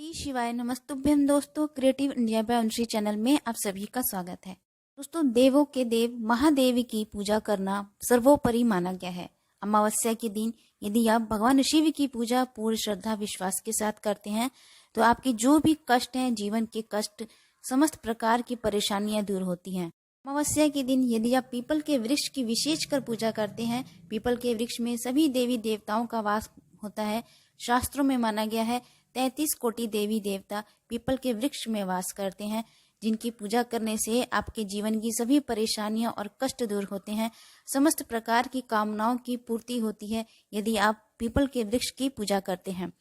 श्री शिवाय नमस्तुभ्यम। दोस्तों, creative India by Anushree channel में आप सभी का स्वागत है। दोस्तों, देवों के देव महादेव की पूजा करना सर्वोपरि माना गया है। अमावस्या के दिन यदि आप भगवान शिव की पूजा पूर्ण श्रद्धा विश्वास के साथ करते हैं तो आपके जो भी कष्ट हैं, जीवन के कष्ट, समस्त प्रकार की परेशानियां दूर होती हैं। अमावस्या के दिन यदि आप पीपल के वृक्ष की विशेषकर पूजा करते हैं, पीपल के वृक्ष में सभी देवी देवताओं का वास होता है। शास्त्रों में माना गया है 33 कोटि देवी देवता पीपल के वृक्ष में वास करते हैं, जिनकी पूजा करने से आपके जीवन की सभी परेशानियां और कष्ट दूर होते हैं। समस्त प्रकार की कामनाओं की पूर्ति होती है यदि आप पीपल के वृक्ष की पूजा करते हैं।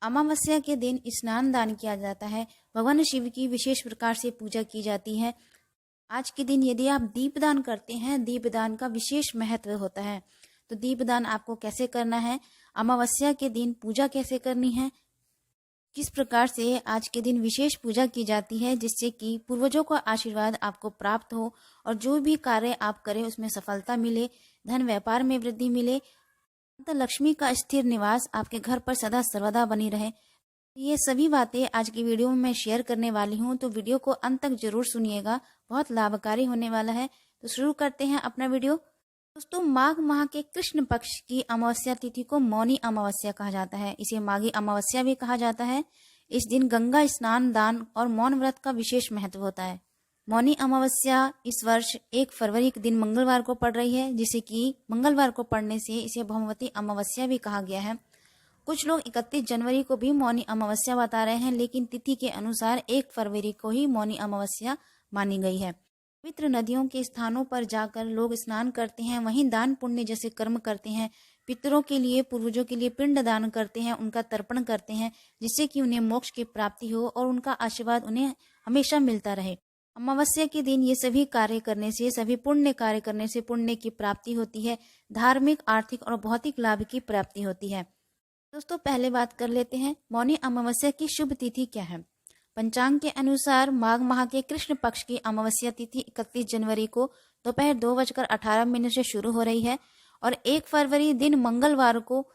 अमावस्या के दिन स्नान दान किया जाता है। भगवान शिव की विशेष प्रकार से पूजा की जाती है। आज के दिन यदि आप दीपदान करते हैं, दीपदान का विशेष महत्व होता है। तो दीपदान आपको कैसे करना है, अमावस्या के दिन पूजा कैसे करनी है, किस प्रकार से आज के दिन विशेष पूजा की जाती है जिससे कि पूर्वजों का आशीर्वाद आपको प्राप्त हो और जो भी कार्य आप करें उसमें सफलता मिले, धन व्यापार में वृद्धि मिले, लक्ष्मी का स्थिर निवास आपके घर पर सदा सर्वदा बनी रहे। ये सभी बातें आज की वीडियो में मैं शेयर करने वाली हूँ, तो वीडियो को अंत तक जरूर सुनिएगा, बहुत लाभकारी होने वाला है। तो शुरू करते हैं अपना वीडियो। दोस्तों, माघ माह के कृष्ण पक्ष की अमावस्या तिथि को मौनी अमावस्या कहा जाता है। इसे माघी अमावस्या भी कहा जाता है। इस दिन गंगा स्नान, दान और मौन व्रत का विशेष महत्व होता है। मौनी अमावस्या इस वर्ष 1 फरवरी के दिन मंगलवार को पड़ रही है, जिसे कि मंगलवार को पड़ने से इसे भौमवती अमावस्या भी कहा गया है। कुछ लोग 31 जनवरी को भी मौनी अमावस्या बता रहे हैं, लेकिन तिथि के अनुसार 1 फरवरी को ही मौनी अमावस्या मानी गई है। पवित्र नदियों के स्थानों पर जाकर लोग स्नान करते हैं, वहीं दान पुण्य जैसे कर्म करते हैं। पितरों के लिए, पूर्वजों के लिए पिंड दान करते हैं, उनका तर्पण करते हैं, जिससे कि उन्हें मोक्ष की प्राप्ति हो और उनका आशीर्वाद उन्हें हमेशा मिलता रहे। अमावस्या के दिन ये सभी कार्य करने से, सभी पुण्य कार्य करने से पुण्य की प्राप्ति होती है, धार्मिक, आर्थिक और भौतिक लाभ की प्राप्ति होती है। दोस्तों, पहले बात कर लेते हैं मौनी अमावस्या की शुभ तिथि क्या है। पंचांग के अनुसार माघ माह के कृष्ण पक्ष की अमावस्या तिथि 31 जनवरी को दोपहर 2:18 से शुरू हो रही है और 1 फरवरी दिन मंगलवार को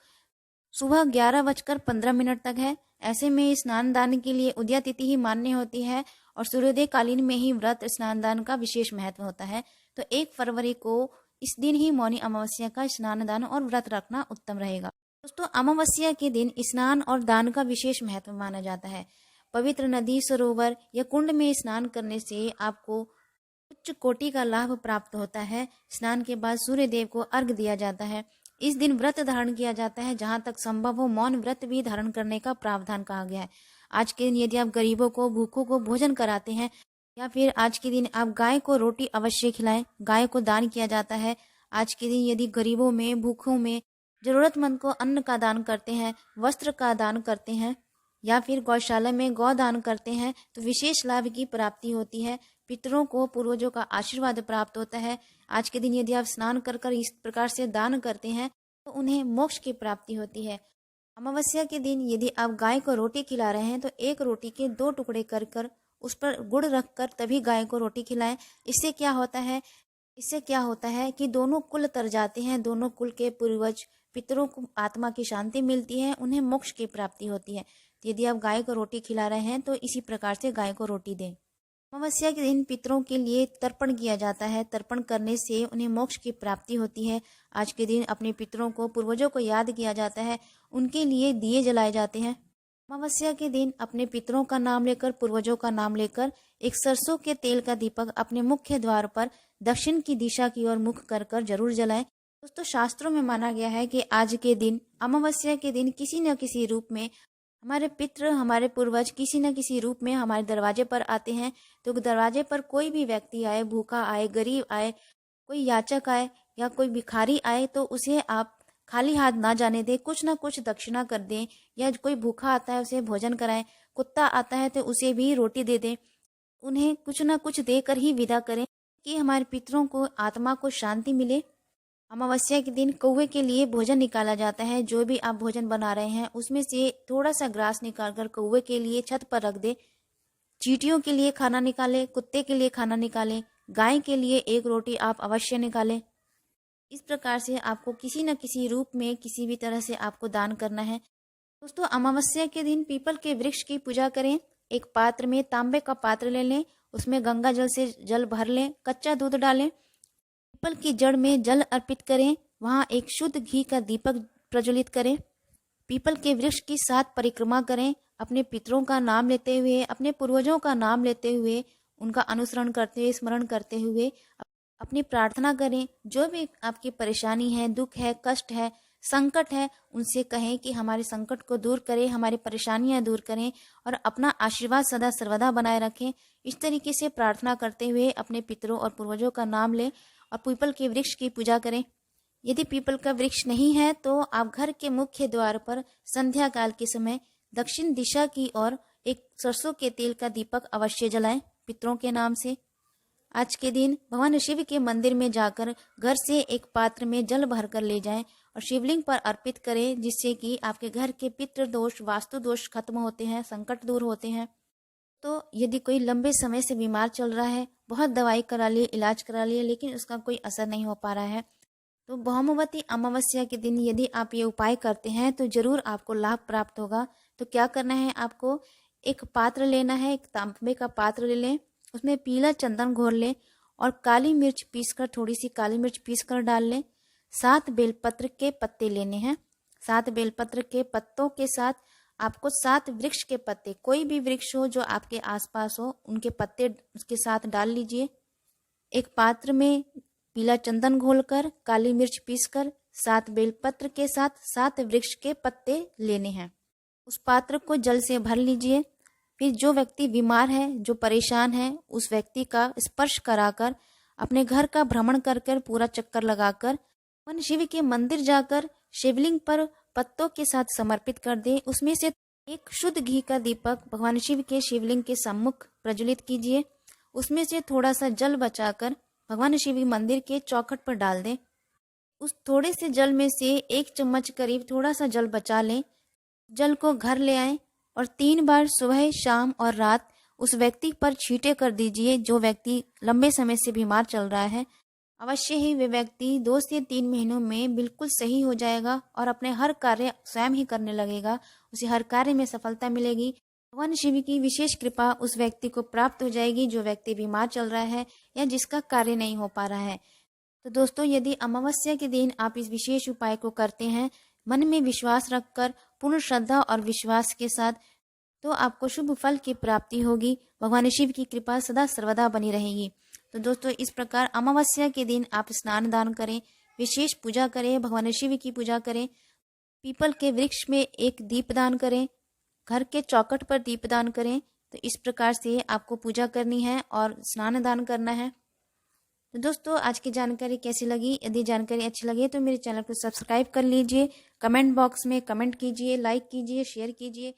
सुबह 11:15 तक है। ऐसे में स्नान दान के लिए उदया तिथि ही मान्य होती है और सूर्योदय कालीन में ही व्रत स्नान दान का विशेष महत्व होता है। तो 1 फरवरी को इस दिन ही मौनी अमावस्या का स्नान दान और व्रत रखना उत्तम रहेगा। दोस्तों, अमावस्या के दिन स्नान और दान का विशेष महत्व माना जाता है। पवित्र नदी, सरोवर या कुंड में स्नान करने से आपको उच्च कोटि का लाभ प्राप्त होता है। स्नान के बाद सूर्य देव को अर्घ दिया जाता है। इस दिन व्रत धारण किया जाता है, जहां तक संभव हो मौन व्रत भी धारण करने का प्रावधान कहा गया है। आज के दिन यदि आप गरीबों को, भूखों को भोजन कराते हैं या फिर आज के दिन आप गाय को रोटी अवश्य खिलाएं, गाय को दान किया जाता है। आज के दिन यदि गरीबों में, भूखों में, जरूरतमंद को अन्न का दान करते हैं, वस्त्र का दान करते हैं या फिर गौशाला में गौदान करते हैं तो विशेष लाभ की प्राप्ति होती है। पितरों को, पूर्वजों का आशीर्वाद प्राप्त होता है। आज के दिन यदि आप स्नान कर कर इस प्रकार से दान करते हैं तो उन्हें मोक्ष की प्राप्ति होती है। अमावस्या के दिन यदि आप गाय को रोटी खिला रहे हैं तो एक रोटी के 2 टुकड़े कर कर उस पर गुड़ रखकर तभी गाय को रोटी खिलाएं। इससे क्या होता है कि दोनों कुल तर जाते हैं, दोनों कुल के पूर्वज पितरों को आत्मा की शांति मिलती है, उन्हें मोक्ष की प्राप्ति होती है। यदि आप गाय को रोटी खिला रहे हैं तो इसी प्रकार से गाय को रोटी दें। अमावस्या के दिन पितरों के लिए तर्पण किया जाता है। तर्पण करने से उन्हें मोक्ष की प्राप्ति होती है। आज के दिन अपने पितरों को, पूर्वजों को याद किया जाता है, उनके लिए दिए जलाए जाते हैं। अमावस्या के दिन अपने पितरों का नाम लेकर, पूर्वजों का नाम लेकर एक सरसों के तेल का दीपक अपने मुख्य द्वार पर दक्षिण की दिशा की ओर मुख कर कर जरूर जलाएं। दोस्तों, शास्त्रों में माना गया है कि आज के दिन, अमावस्या के दिन किसी न किसी रूप में हमारे पितृ, हमारे पूर्वज किसी न किसी रूप में हमारे दरवाजे पर आते हैं। तो दरवाजे पर कोई भी व्यक्ति आए, भूखा आए, गरीब आए, कोई याचक आए या कोई भिखारी आए तो उसे आप खाली हाथ ना जाने दें, कुछ ना कुछ दक्षिणा कर दें। या कोई भूखा आता है उसे भोजन कराएं, कुत्ता आता है तो उसे भी रोटी दे दें। उन्हें कुछ ना कुछ देकर ही विदा करें कि हमारे पितरों को, आत्मा को शांति मिले। अमावस्या के दिन कौवे के लिए भोजन निकाला जाता है। जो भी आप भोजन बना रहे हैं उसमें से थोड़ा सा ग्रास निकालकर कौवे के लिए छत पर रख दे। चींटियों के लिए खाना निकालें, कुत्ते के लिए खाना निकालें, गाय के लिए 1 रोटी आप अवश्य निकालें। इस प्रकार से आपको किसी न किसी रूप में, किसी भी तरह से आपको दान करना है। दोस्तों अमावस्या के दिन पीपल के वृक्ष की पूजा करें। एक पात्र में तांबे का पात्र ले लें, उसमें गंगा जल से जल भर लें, कच्चा दूध डालें, पीपल की जड़ में जल अर्पित करें, वहां एक शुद्ध घी का दीपक प्रज्वलित करें। पीपल के वृक्ष की 7 परिक्रमा करें। अपने पितरों का नाम लेते हुए, अपने पूर्वजों का नाम लेते हुए, उनका अनुसरण करते हुए, स्मरण करते हुए अपनी प्रार्थना करें। जो भी आपकी परेशानी है, दुख है, कष्ट है, संकट है, उनसे कहें कि हमारे संकट को दूर करें, हमारी परेशानियां दूर करें और अपना आशीर्वाद सदा सर्वदा बनाए रखें। इस तरीके से प्रार्थना करते हुए अपने पितरों और पूर्वजों का नाम लें और पीपल के वृक्ष की पूजा करें। यदि पीपल का वृक्ष नहीं है तो आप घर के मुख्य द्वार पर संध्या काल के समय दक्षिण दिशा की ओर एक सरसों के तेल का दीपक अवश्य जलाएं पितरों के नाम से। आज के दिन भगवान शिव के मंदिर में जाकर घर से एक पात्र में जल भरकर ले जाएं और शिवलिंग पर अर्पित करें, जिससे कि आपके घर के पितृ दोष, वास्तु दोष खत्म होते हैं, संकट दूर होते हैं। तो यदि कोई लंबे समय से बीमार चल रहा है, बहुत दवाई करा लिए, इलाज करा लिए, लेकिन उसका कोई असर नहीं हो पा रहा है, तो भौमवती अमावस्या के दिन यदि आप ये उपाय करते हैं तो जरूर आपको लाभ प्राप्त होगा। तो क्या करना है, आपको एक पात्र लेना है, एक तांबे का पात्र ले लें, उसमें पीला चंदन घोर लें और काली मिर्च पीसकर, थोड़ी सी काली मिर्च पीसकर डाल लें। 7 बेलपत्र के पत्ते लेने हैं। 7 बेलपत्र के पत्तों के साथ आपको 7 वृक्ष के पत्ते, कोई भी वृक्ष हो जो आपके आसपास हो, उनके पत्ते उसके साथ डाल लीजिए। एक पात्र में पीला चंदन घोलकर, काली मिर्च पीसकर, 7 बेलपत्र के साथ 7 वृक्ष के पत्ते लेने हैं। उस पात्र को जल से भर लीजिए। फिर जो व्यक्ति बीमार है, जो परेशान है, उस व्यक्ति का स्पर्श कराकर, अपने घर का भ्रमण कर कर, पूरा चक्कर लगाकर भगवान शिव के मंदिर जाकर शिवलिंग पर पत्तों के साथ समर्पित कर दें। उसमें से एक शुद्ध घी का दीपक भगवान शिव के शिवलिंग के सम्मुख प्रज्वलित कीजिए। उसमें से थोड़ा सा जल बचाकर भगवान शिव मंदिर के चौखट पर डाल दें। उस थोड़े से जल में से 1 चम्मच करीब थोड़ा सा जल बचा लें। जल को घर ले आएं और 3 बार सुबह, शाम और रात उस व्यक्ति पर छींटे कर दीजिए जो व्यक्ति लंबे समय से बीमार चल रहा है। अवश्य ही वे व्यक्ति 2 से 3 महीनों में बिल्कुल सही हो जाएगा और अपने हर कार्य स्वयं ही करने लगेगा। उसे हर कार्य में सफलता मिलेगी। भगवान शिव की विशेष कृपा उस व्यक्ति को प्राप्त हो जाएगी जो व्यक्ति बीमार चल रहा है या जिसका कार्य नहीं हो पा रहा है। तो दोस्तों, यदि अमावस्या के दिन आप इस विशेष उपाय को करते हैं, मन में विश्वास रखकर, पूर्ण श्रद्धा और विश्वास के साथ, तो आपको शुभ फल की प्राप्ति होगी। भगवान शिव की कृपा सदा सर्वदा बनी रहेगी। तो दोस्तों, इस प्रकार अमावस्या के दिन आप स्नान दान करें, विशेष पूजा करें, भगवान शिव की पूजा करें, पीपल के वृक्ष में एक दीप दान करें, घर के चौखट पर दीप दान करें। तो इस प्रकार से आपको पूजा करनी है और स्नान दान करना है। तो दोस्तों, आज की जानकारी कैसी लगी? यदि जानकारी अच्छी लगी तो मेरे चैनल को सब्सक्राइब कर लीजिए, कमेंट बॉक्स में कमेंट कीजिए, लाइक कीजिए, शेयर कीजिए।